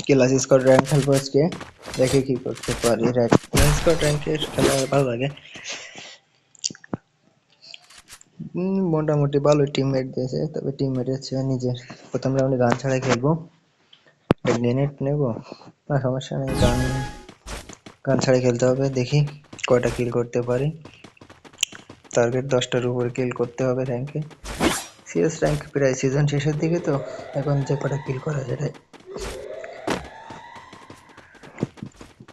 Class squad rank খেলবো আজকে, দেখে কি করতে পারি। ক্লাস স্কোয়াড র্যাঙ্কের খেলা ভালো লাগে। মোটামুটি ভালো টিমমেট দিয়েছে, তবে টিমমেটের চেয়ে নিজের প্রথম রাউন্ডে গান ছাড়াই খেলবো। গ্রেনেড নেবো না, সমস্যা নেই, গান ছাড়াই খেলতে হবে। দেখি কয়টা কিল করতে পারি। টার্গেট 10টার উপরে কিল করতে হবে র্যাঙ্কে। সিএস র্যাঙ্ক প্রায় সিজন শেষের দিকে, তো এখন যে কটা কিল করা সেটাই।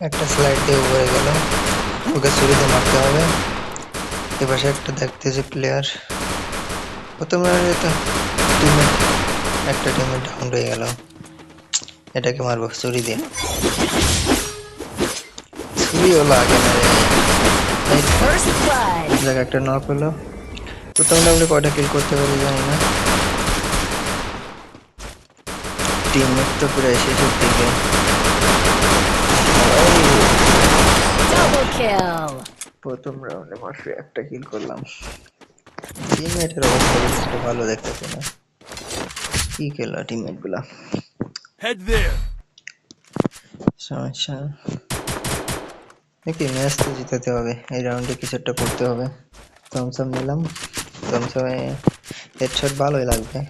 একটা স্লাইড দিয়ে উপরে গেল, ওকে ছুরিতে মারতে হবে। এপাশে একটা দেখতেছে প্লেয়ার, প্রথম রাউন্ডে তো টিমমেট, একটা টিমমেট ডাউন হয়ে গেল। এটাকে মারবো ছুরি দিয়ে, ছুরিও লাগে না রে। দেখ একটা নক হলো। প্রথম রাউন্ডে কয়টা কিল করতে পারি জানি না। টিমমেট তো প্রায় শেষের দিকে। প্রথম রাউন্ডে মাত্র একটা কিল করলাম। টিমমেটের অবস্থা একটু ভালো দেখতেছে না, কি খেলা টিমমেট গুলা। সমস্যা দেখি, ম্যাচ তো জিতাতে হবে, এই রাউন্ডে কিছু একটা করতে হবে। থমসম নিলাম, থমসমে হেডশট ভালোই লাগবে।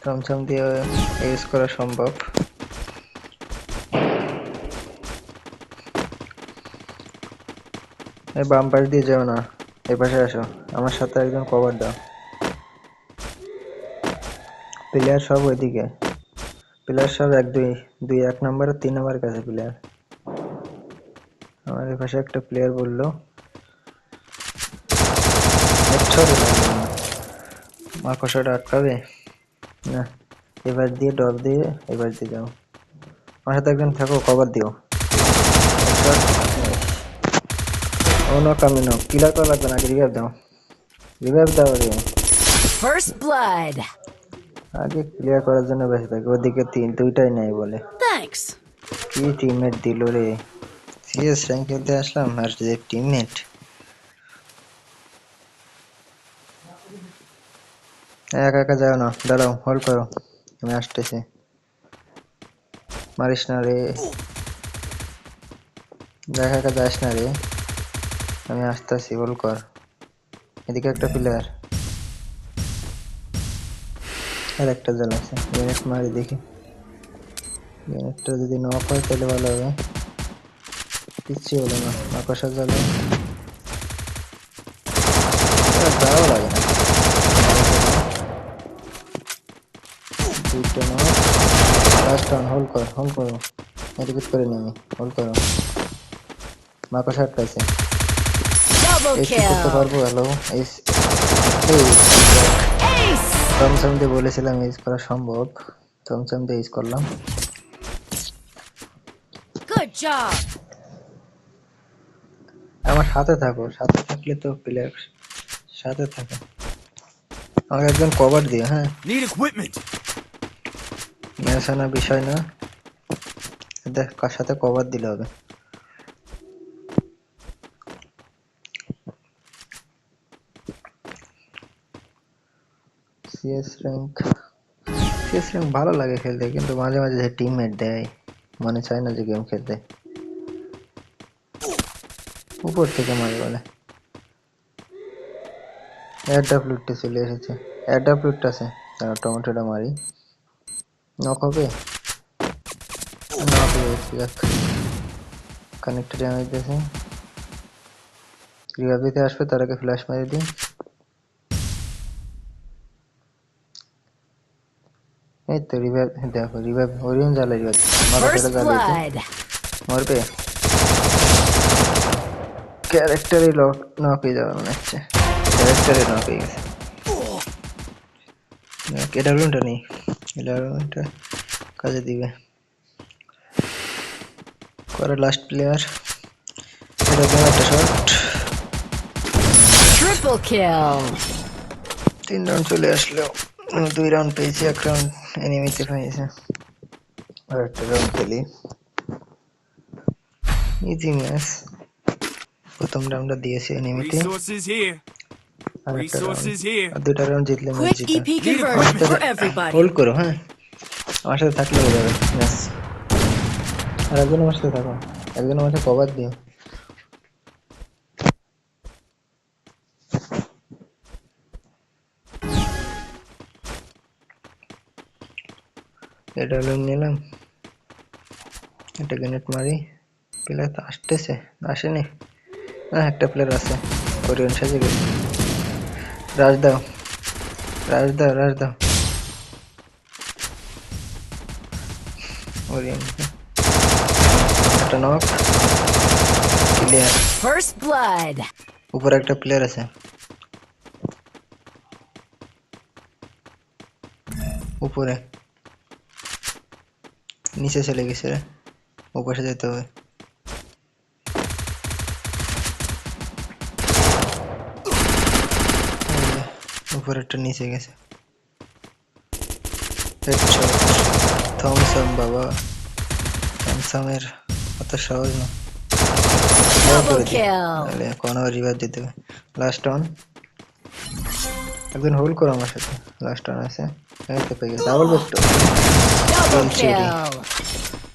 থমসম দিয়ে ইউজ করা সম্ভব। এই বাম পাশ দিয়ে যাও না, এই পাশে আসো, আমার সাথে একজন কভার দাও। প্লেয়ার সব ওইদিকে, প্লেয়ার সব 1 নম্বর আর 3 নম্বরের কাছে প্লেয়ার। আমার পাশে একটা প্লেয়ার বললো মাকড়সাটা আটকাবে না। এবার দিয়ে ডর দিয়ে এবার দিয়ে যাও, আমার সাথে একজন থাকো, কভার দিও। কামিনো কিলার করা লাগবে না, আগে রিভাইভ দাও, রিভাইভ দাও রে। First blood. আগে ক্লিয়ার করার জন্য বেঁচে থাকে, ওদিকে দুইটাই নাই বলে। Thanks. কি টিমমেট দিল রে। সিএস র্যাঙ্ক খেলতে আসলাম আর যে টিমমেট। একা একা যাও না, দাঁড়াও, হোল্ড করো, আমি আসতেছি। মারিস না রে, একা একা যাস না রে, আমি আসতেছি, হোল্ড কর। এদিকে একটা প্লেয়ার আর একটা জাল আছে, গ্রেনেড মারি দেখি। গ্রেনেডটা যদি নক হয় তাহলে ভালো হবে। কিচ্ছু হলো না, মাকড়সা জালে যাওয়া লাগে না। দুইটা নক, লাস্ট রান, হোল্ড কর, হোল্ড করো, এডিট করে নি আমি, হোল্ড করো। মাকড়সা আটকাইছে, এসি করতে পারবো। হ্যালো থমসম দিয়ে বলেছিলাম ইউজ করা সম্ভব, থমসম দিয়ে ইউজ করলাম। Good job. আমার সাথে থাকো, সাথে থাকলে তো প্লেয়ার সাথে থাকে। আমাকে একজন কভার দিও, হ্যাঁ। Need equipment. ম্যাচ আনা বিষয় না, দেখ কার সাথে কভার দিলে হবে। সিএস র্যাঙ্ক ভালো লাগে খেলতে, কিন্তু মাঝে মাঝে যে টিমমেট দেয় মনে চায় না যে গেম খেলতে, উপর থেকে মারে বলে। এয়ারড্রপলুটটা চলে এসেছে, এয়ারড্রপলুট আছে, টমেটোটা মারি, নক হবে। নক হয়েছে, যাক কানেক্টর ড্যামেজ দিয়েছে। রিভাইভ দিতে আসবে, তার আগে ফ্ল্যাশ মেরে দিই। এই তো রিভাইভ, দেখো রিভাইভ, ওরিয়ন জ্বালা রিভাইভ, মাথা সেটা জ্বালিয়েছে, মরবে। ক্যারেক্টারই নক হয়ে যাবে মনে হচ্ছে, ক্যারেক্টারই নক হয়ে গেছে। এডাব্লিউটা নেই, এডাব্লিউটা কাজে দিবে। করে লাস্ট প্লেয়ার, এটা দেন একটা শট। Triple kill. 3 রাউন্ড চলে আসলো, 2 রাউন্ড পেয়েছি, 1 রাউন্ড এনিমিতে পেয়েছে। আর একটা রাউন্ড খেলি, ইজি ম্যাচ। প্রথম রাউন্ডটা দিয়েছি এনিমিতে, Resources here. আর একটা রাউন্ড, Resources here. আর দুটা রাউন্ড জিতলে ম্যাচ Quick জিতা। EP conversion for everybody. Hold করো, হ্যাঁ আমার সাথে থাকলে হয়ে যাবে ব্যাস। আর একজন আমার সাথে থাকো, একজন আমাকে কভার দিও। এটা হলো নিলাম, একটা গ্রেনেড মারি। প্লেয়ার তো আসতেছে, আসেনি, হ্যাঁ একটা প্লেয়ার আছে, ওরিয়ন সাজে গেছে। রাজ দাও, রাজ দাও, রাজ দাও। ওরিয়ন একটা নক, ক্লিয়ার। First blood. উপরে একটা প্লেয়ার আছে, উপরে নিচে চলে গেছে রে, ওপাশে যেতে হবে। এই যে, উপরে একটা নিচে গেছে। থমসম বাবা, থমসমের অত সহজ না। Double kill. তাহলে কোনো রিভার দিতে হবে। লাস্ট অন, একজন হোল্ড করো আমার সাথে। লাস্ট অন আছে, এই তো পেয়ে গেছে double vector. Double Kill chori. kill.